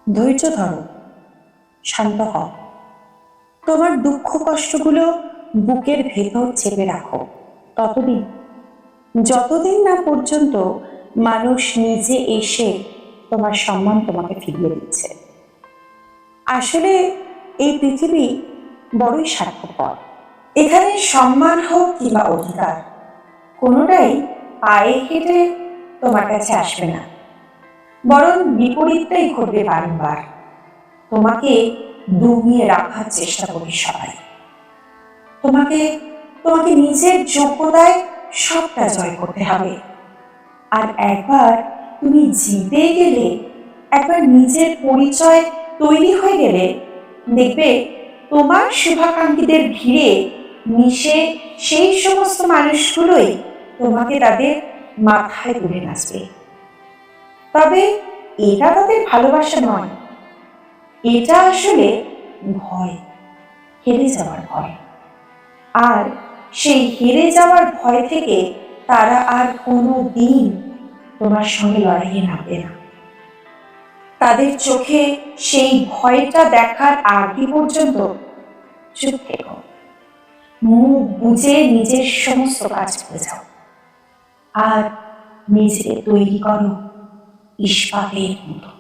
ধৈর্য ধরো, শান্ত হও, তোমার দুঃখ কষ্টগুলো বুকের ভেতর চেপে রাখো ততদিন, যতদিন না পর্যন্ত মানুষ নিজে এসে তোমার সম্মান তোমাকে ফিরিয়ে দিচ্ছে। আসলে এই পৃথিবী বড়ই স্বার্থপর। এখানে সম্মান হোক কিংবা অধিকার, কোনোটাই পায়ে হেঁটে তোমার কাছে আসবে না, বরং বিপরীতটাই ঘটবে বারংবার। তোমাকে দমিয়ে রাখার চেষ্টা করি সবাই। তোমাকে তোমাকে নিজের যোগ্যতায় সবটা জয় করতে হবে। আর একবার তুমি জিতে গেলে, একবার নিজের পরিচয় তৈরি হয়ে গেলে, দেখবে তোমার শুভাকাঙ্ক্ষীদের ভিড়ে মিশে সেই সমস্ত মানুষগুলোই তোমাকে তাদের মাথায় তুলে নাচবে। তবে এটা তাদের ভালোবাসা নয়, এটা আসলে ভয়, হেরে যাওয়ার ভয়। আর সেই হেরে যাওয়ার ভয় থেকে তারা আর কোনো দিন তোমার সঙ্গে লড়াইয়ে নামবে না। তাদের চোখে সেই ভয়টা দেখার আগে পর্যন্ত চুপ থেকো, মুখ বুঝে নিজের সমস্ত কাজ করে যাও, আর নিজেকে তৈরি করো ইস্পাতের মতো।